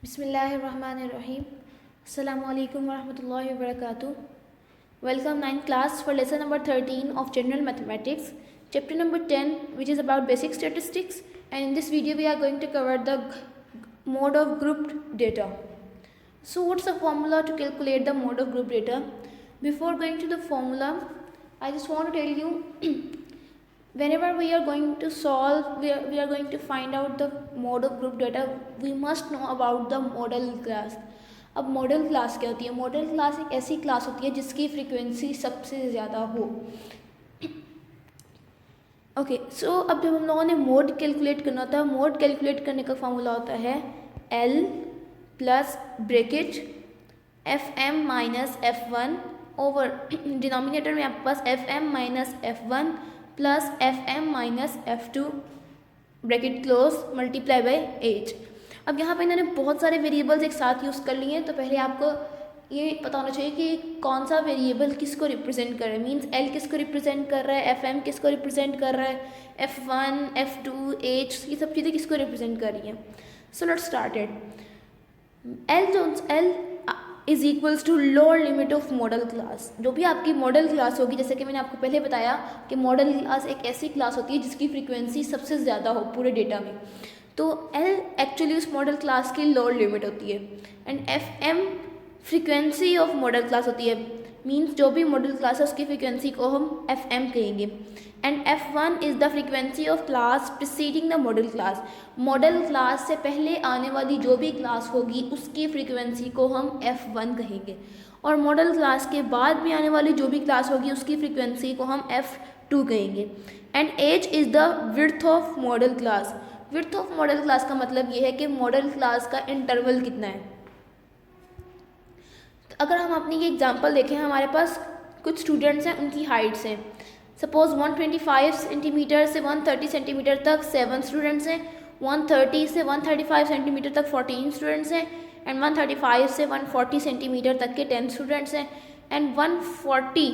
Bismillahirrahmanirrahim. Assalamualaikum warahmatullahi wabarakatuh. Welcome 9th class for lesson number 13 of General Mathematics, chapter number 10, which is about basic statistics. And in this video we are going to cover the mode of grouped data. So what's the formula to calculate the mode of grouped data? Before going to the formula, I just want to tell you whenever we are going to solve, we are going to find out the mode of group data, we must know about the model class. अब model class क्या होती है? Model class एक ऐसी class होती है जिसकी frequency सबसे ज़्यादा हो. ओके, सो अब जब हम लोगों ने मोड कैलकुलेट करना होता है, मोड कैलकुलेट करने का फॉर्मूला होता है L plus bracket FM minus F1 over denominator में आपके पास FM minus F1 plus FM minus F2 bracket close multiply by H. अब यहाँ पे इन्होंने बहुत सारे वेरिएबल्स एक साथ यूज़ कर लिए हैं, तो पहले आपको ये पता होना चाहिए कि कौन सा वेरिएबल किसको रिप्रेजेंट कर रहा है. मींस L किसको रिप्रेजेंट कर रहा है, FM किसको रिप्रेजेंट कर रहा है, F1 F2 एज, ये सब चीज़ें किसको रिप्रेजेंट कर रही हैं. So let's started. L is equals to lower limit of modal class. जो भी आपकी मॉडल क्लास होगी, जैसे कि मैंने आपको पहले बताया कि मॉडल क्लास एक ऐसी क्लास होती है जिसकी फ्रीक्वेंसी सबसे ज़्यादा हो पूरे डेटा में, तो L एक्चुअली उस मॉडल क्लास की लोअर लिमिट होती है. And FM frequency of modal class होती है. मीन्स जो भी मॉडल क्लास है उसकी फ्रीक्वेंसी को हम FM कहेंगे. And F1 is the frequency of class preceding the model class. Model class से पहले आने वाली जो भी क्लास होगी उसकी फ्रीक्वेंसी को हम F1 कहेंगे. और मॉडल क्लास के बाद में आने वाली जो भी क्लास होगी उसकी फ्रीक्वेंसी को हम F2 कहेंगे. And H is the width of modal class. Width of modal class का मतलब ये है कि मॉडल क्लास का इंटरवल कितना है. तो अगर हम अपनी ये एग्जांपल देखें, हमारे पास कुछ स्टूडेंट्स हैं, उनकी हाइट्स हैं. सपोज 125 सेंटीमीटर से 130 सेंटीमीटर तक 7 स्टूडेंट्स हैं, 130 से 135 सेंटीमीटर तक 14 स्टूडेंट्स हैं, एंड 135 से 140 सेंटीमीटर तक के 10 स्टूडेंट्स हैं, एंड 140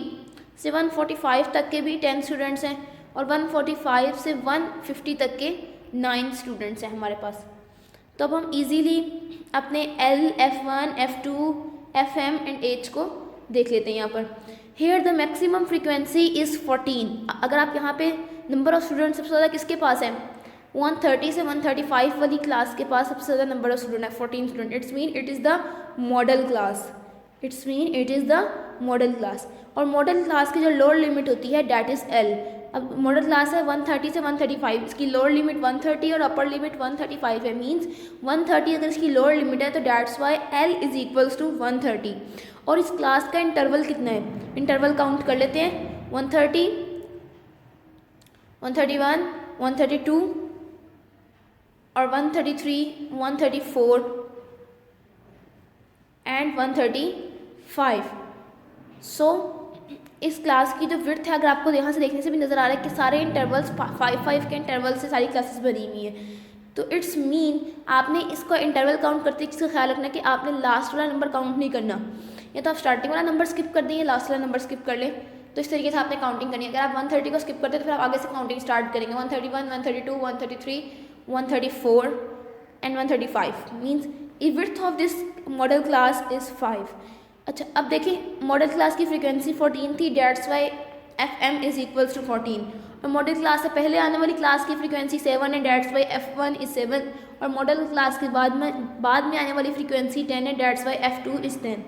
से 145 तक के भी 10 स्टूडेंट्स हैं, और 145 से 150 तक के 9 स्टूडेंट्स हैं हमारे पास. तो अब हम इजीली अपने L, F1, F2, FM and H को देख लेते हैं. यहाँ पर here the maximum frequency is 14. अगर आप यहाँ पे नंबर ऑफ स्टूडेंट सबसे ज़्यादा किसके पास है, 130 से 135 वाली क्लास के पास सबसे ज़्यादा नंबर ऑफ स्टूडेंट है 14 student. It's mean it is the model class. It's mean it is the model class. और मॉडल क्लास की जो लोअर लिमिट होती है डैट इज़ L. अब मॉडल क्लास है 130 से 135, इसकी लोअर लिमिट 130 और अपर लिमिट 135 है. मींस 130 अगर इसकी लोअर लिमिट है तो that's why L is equals to 130. और इस क्लास का इंटरवल कितना है, इंटरवल काउंट कर लेते हैं. 130, 131, 132 और 133, 134 एंड 135. सो इस क्लास की जो विड्थ है, अगर आपको यहाँ से देखने से भी नज़र आ रहा है कि सारे इंटरवल्स 5 के इंटरवल से सारी क्लासेस भरी हुई हैं. तो इट्स मीन आपने इसको इंटरवल काउंट करते इसका ख्याल रखना कि आपने लास्ट वाला नंबर काउंट नहीं करना. या तो आप स्टार्टिंग वाला नंबर स्किप कर दें या लास्ट वाला नंबर स्किप कर लें. तो इस तरीके से आपने काउंटिंग करनी है. अगर आप 130 को स्किप करते हैं तो फिर आप आगे से काउंटिंग स्टार्ट करेंगे. 131, 132, 133, 134 and 135. Means E width of this model class is 5. अच्छा, अब देखिए मॉडल क्लास की फ्रीक्वेंसी 14 थी, that's why FM is equals to 14. और मॉडल क्लास से पहले आने वाली क्लास की फ्रीक्वेंसी 7 है, डेट्स वाई F1 इज 7. और मॉडल क्लास के बाद में आने वाली फ्रीक्वेंसी 10 है, that's why F2 is 10.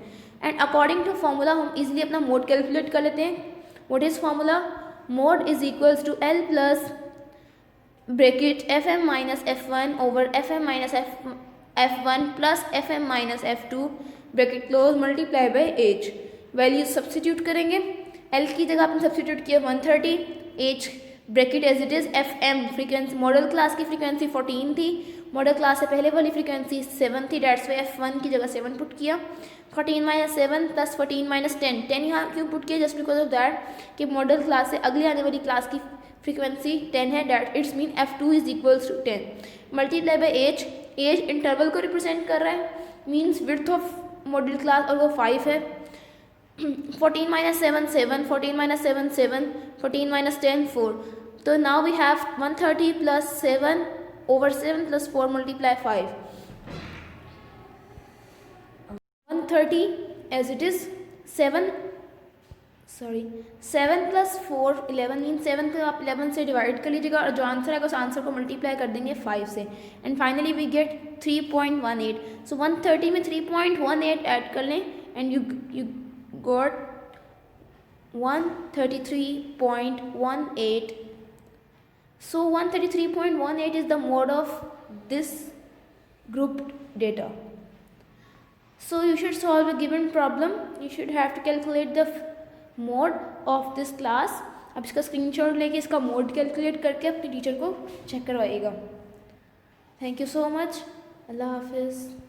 And according to formula हम इजीली अपना मोड कैलकुलेट कर लेते हैं. What is formula? Mode is equals to L plus bracket FM minus F1 over FM minus F1 plus FM minus F2 bracket close multiply by H. Values substitute करेंगे. L की जगह आपने substitute किया 130, H bracket as it is FM frequency modal class की frequency 14 थी, model class से पहले वाली फ्रीक्वेंसी 7 थी, डेट्स वाई F1 की जगह 7 पुट किया. 14 माइनस 7 प्लस 14 माइनस 10 यहाँ क्यों पुट किया? जस्ट बिकॉज ऑफ दैट कि मॉडल क्लास से अगली आने वाली क्लास की फ्रीक्वेंसी 10 है, that it's mean F2 is equals to 10. Multiply by H. H interval को रिप्रेजेंट कर रहा है, means width of modal class, और वो 5 है. 14 minus 7 7, 14 minus 7 7, 14 minus 10 4. So now we have 130 plus 7 over 7 plus 4 multiply 5. 130 as it is 7 plus 4 11 mean 7 को आप 11 से डिवाइड कर लीजिएगा और जो आंसर आएगा उस आंसर को मल्टीप्लाई कर देंगे 5 से एंड फाइनली वी गेट 3.18. सो 130 में 3.18 ऐड कर लें and you got 133.18. So 133.18 is the mode of this grouped data. So you should solve a given problem. You should have to calculate the mode of this class. अब इसका screenshot लेके इसका mode calculate करके अपने teacher को check करवाइएगा. Thank you so much. अल्लाह हाफिज़.